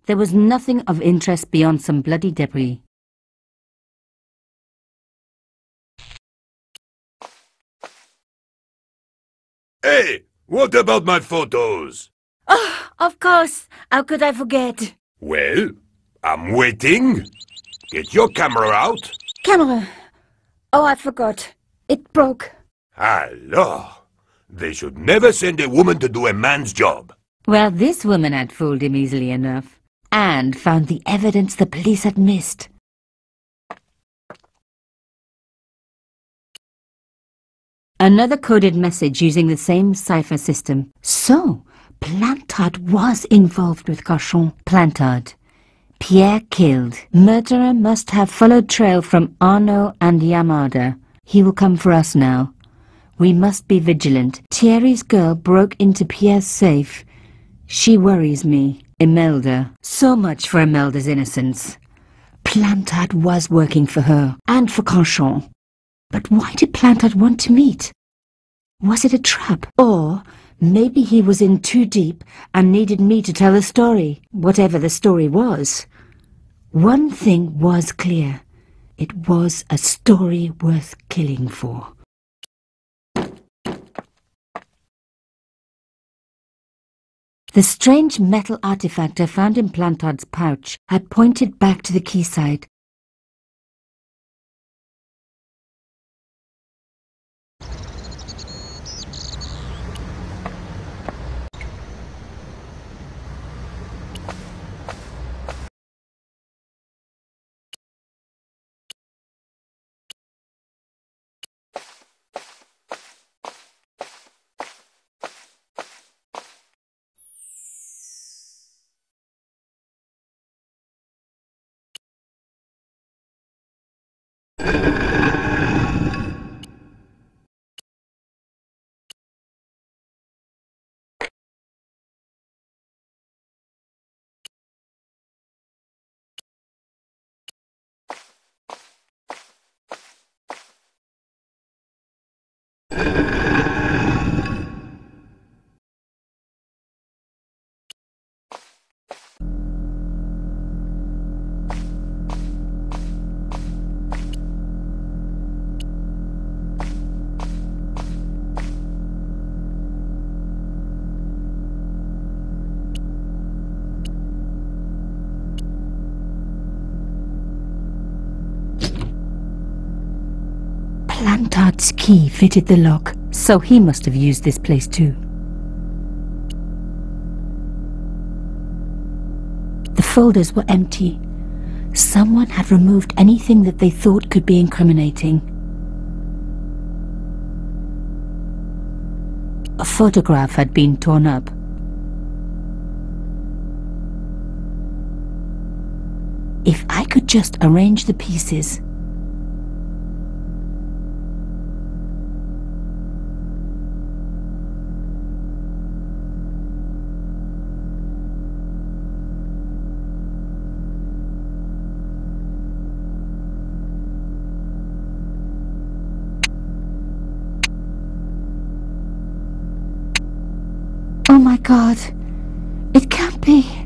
There was nothing of interest beyond some bloody debris. Hey, what about my photos? Oh, of course. How could I forget? Well, I'm waiting. Get your camera out. Camera. Oh, I forgot. It broke. Alors, they should never send a woman to do a man's job. Well, this woman had fooled him easily enough, and found the evidence the police had missed. Another coded message using the same cipher system. So, Plantard was involved with Cochon. Plantard. Pierre killed. Murderer must have followed trail from Arnaud and Yamada. He will come for us now. We must be vigilant. Thierry's girl broke into Pierre's safe. She worries me. Imelda. So much for Imelda's innocence. Plantard was working for her, and for Cochon. But why did Plantard want to meet? Was it a trap? Or maybe he was in too deep and needed me to tell the story, whatever the story was. One thing was clear. It was a story worth killing for. The strange metal artifact I found in Plantard's pouch had pointed back to the quayside. Plantard's key fitted the lock, so he must have used this place too. The folders were empty. Someone had removed anything that they thought could be incriminating. A photograph had been torn up. If I could just arrange the pieces. Oh my God, it can't be.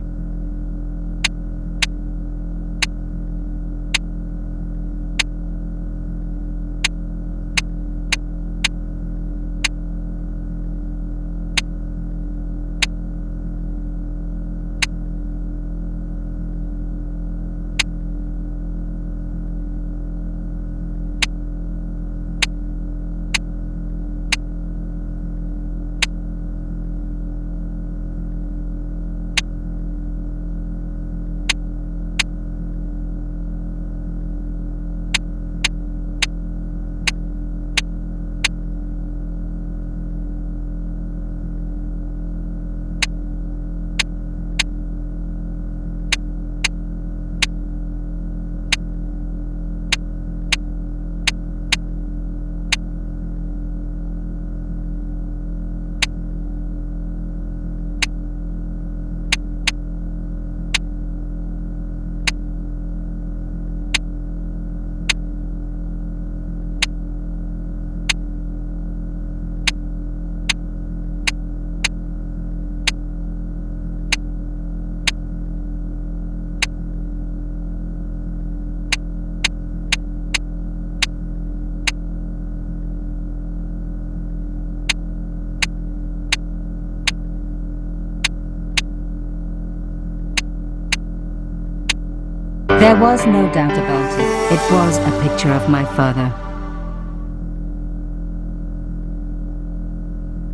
There was no doubt about it. It was a picture of my father.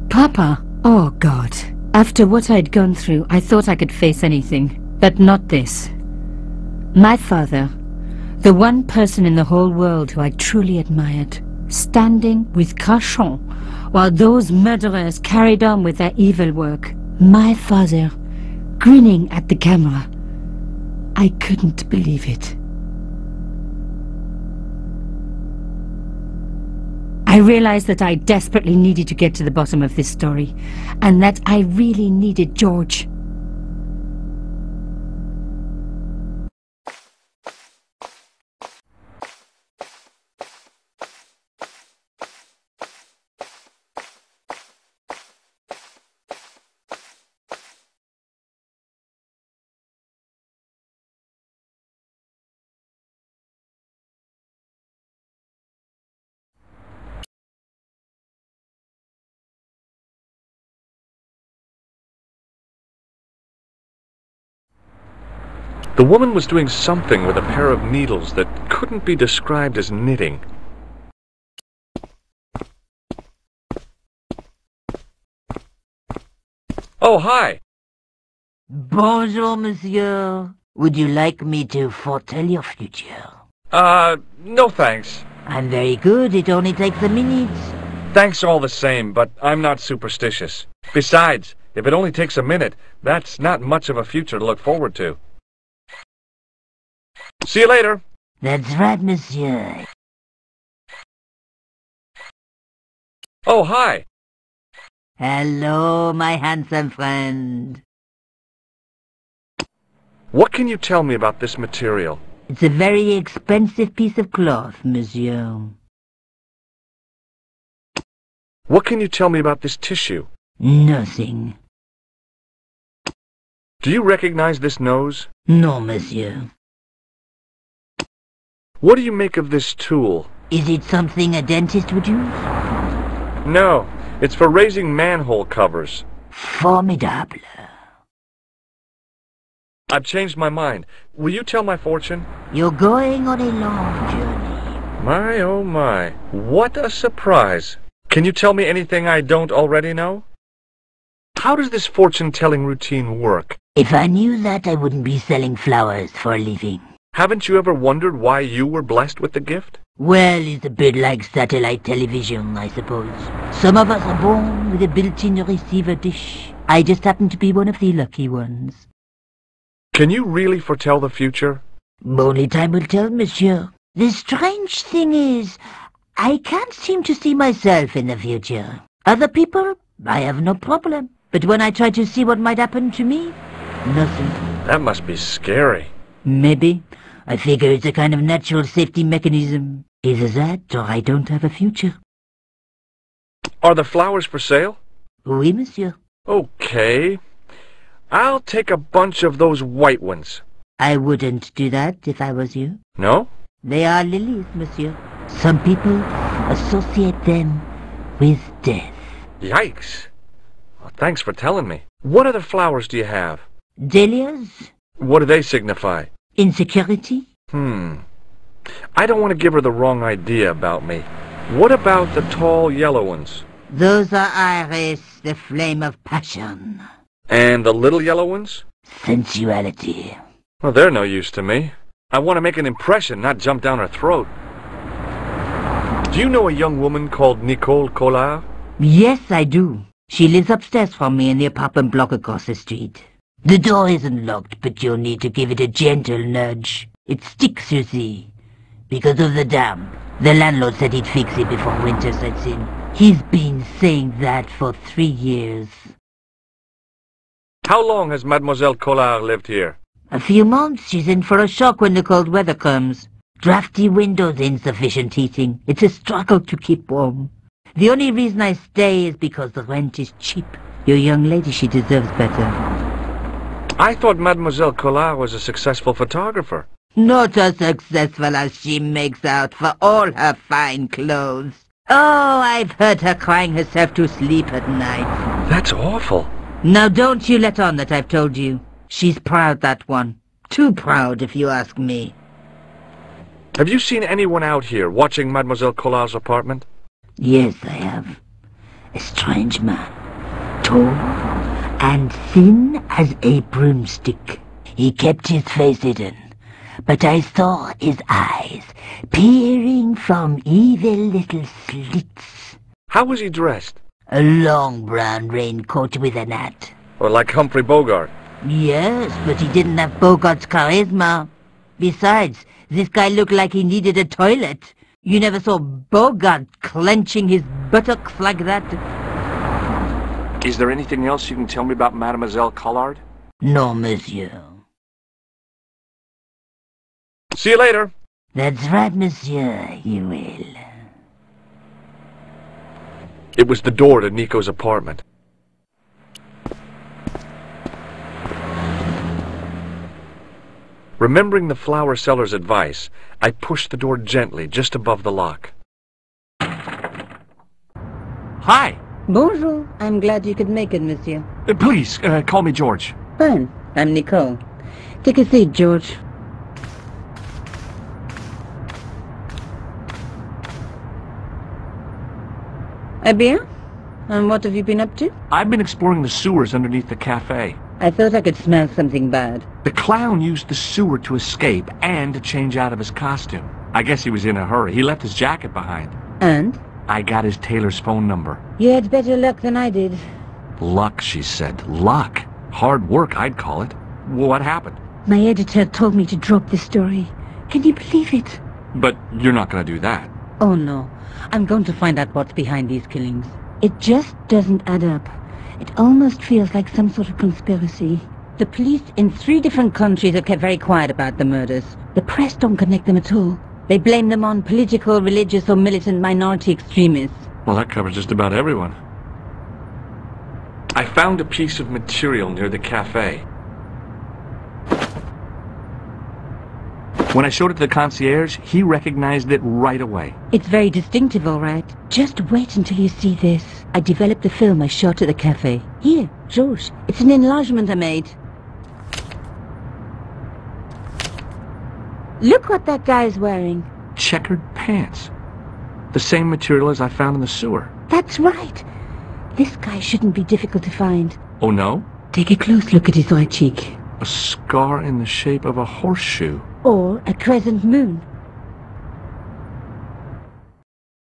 Papa! Oh, God. After what I'd gone through, I thought I could face anything. But not this. My father, the one person in the whole world who I truly admired, standing with Crachon while those murderers carried on with their evil work. My father, grinning at the camera. I couldn't believe it. I realized that I desperately needed to get to the bottom of this story, and that I really needed George. The woman was doing something with a pair of needles that couldn't be described as knitting. Oh, hi! Bonjour, monsieur. Would you like me to foretell your future? No thanks. I'm very good. It only takes a minute. Thanks all the same, but I'm not superstitious. Besides, if it only takes a minute, that's not much of a future to look forward to. See you later. That's right, monsieur. Oh, hi. Hello, my handsome friend. What can you tell me about this material? It's a very expensive piece of cloth, monsieur. What can you tell me about this tissue? Nothing. Do you recognize this nose? No, monsieur. What do you make of this tool? Is it something a dentist would use? No, it's for raising manhole covers. Formidable. I've changed my mind. Will you tell my fortune? You're going on a long journey. My, oh my. What a surprise. Can you tell me anything I don't already know? How does this fortune-telling routine work? If I knew that, I wouldn't be selling flowers for a living. Haven't you ever wondered why you were blessed with the gift? Well, it's a bit like satellite television, I suppose. Some of us are born with a built-in receiver dish. I just happen to be one of the lucky ones. Can you really foretell the future? Only time will tell, monsieur. The strange thing is, I can't seem to see myself in the future. Other people, I have no problem. But when I try to see what might happen to me, nothing. That must be scary. Maybe. I figure it's a kind of natural safety mechanism. Either that, or I don't have a future. Are the flowers for sale? Oui, monsieur. Okay. I'll take a bunch of those white ones. I wouldn't do that if I was you. No? They are lilies, monsieur. Some people associate them with death. Yikes. Well, thanks for telling me. What other flowers do you have? Dahlias? What do they signify? Insecurity? I don't want to give her the wrong idea about me. What about the tall yellow ones? Those are iris, the flame of passion. And the little yellow ones? Sensuality. Well, they're no use to me. I want to make an impression, not jump down her throat. Do you know a young woman called Nicole Collard? Yes, I do. She lives upstairs from me in the apartment block across the street. The door isn't locked, but you'll need to give it a gentle nudge. It sticks, you see, because of the damp. The landlord said he'd fix it before winter sets in. He's been saying that for 3 years. How long has Mademoiselle Collard lived here? A few months. She's in for a shock when the cold weather comes. Drafty windows, insufficient heating. It's a struggle to keep warm. The only reason I stay is because the rent is cheap. Your young lady, she deserves better. I thought Mademoiselle Collard was a successful photographer. Not as successful as she makes out for all her fine clothes. Oh, I've heard her crying herself to sleep at night. That's awful. Now don't you let on that I've told you. She's proud, that one. Too proud, if you ask me. Have you seen anyone out here watching Mademoiselle Collard's apartment? Yes, I have. A strange man. Tall and thin as a broomstick. He kept his face hidden, but I saw his eyes peering from evil little slits. How was he dressed? A long brown raincoat with an hat. Or like Humphrey Bogart? Yes, but he didn't have Bogart's charisma. Besides, this guy looked like he needed a toilet. You never saw Bogart clenching his buttocks like that. Is there anything else you can tell me about Mademoiselle Collard? No, monsieur. See you later. That's right, monsieur, you will. It was the door to Nico's apartment. Remembering the flower seller's advice, I pushed the door gently just above the lock. Hi. Bonjour. I'm glad you could make it, monsieur. Please, call me George. Fine. I'm Nicole. Take a seat, George. Eh bien? And what have you been up to? I've been exploring the sewers underneath the cafe. I thought I could smell something bad. The clown used the sewer to escape and to change out of his costume. I guess he was in a hurry. He left his jacket behind. And? I got his tailor's phone number. You had better luck than I did. Luck, she said. Luck. Hard work, I'd call it. What happened? My editor told me to drop this story. Can you believe it? But you're not going to do that. Oh no. I'm going to find out what's behind these killings. It just doesn't add up. It almost feels like some sort of conspiracy. The police in 3 different countries have kept very quiet about the murders. The press don't connect them at all. They blame them on political, religious, or militant minority extremists. Well, that covers just about everyone. I found a piece of material near the cafe. When I showed it to the concierge, he recognized it right away. It's very distinctive, all right. Just wait until you see this. I developed the film I shot at the cafe. Here, George. It's an enlargement I made. Look what that guy's wearing. Checkered pants. The same material as I found in the sewer. That's right. This guy shouldn't be difficult to find. Oh, no? Take a close look at his right cheek. A scar in the shape of a horseshoe. Or a crescent moon.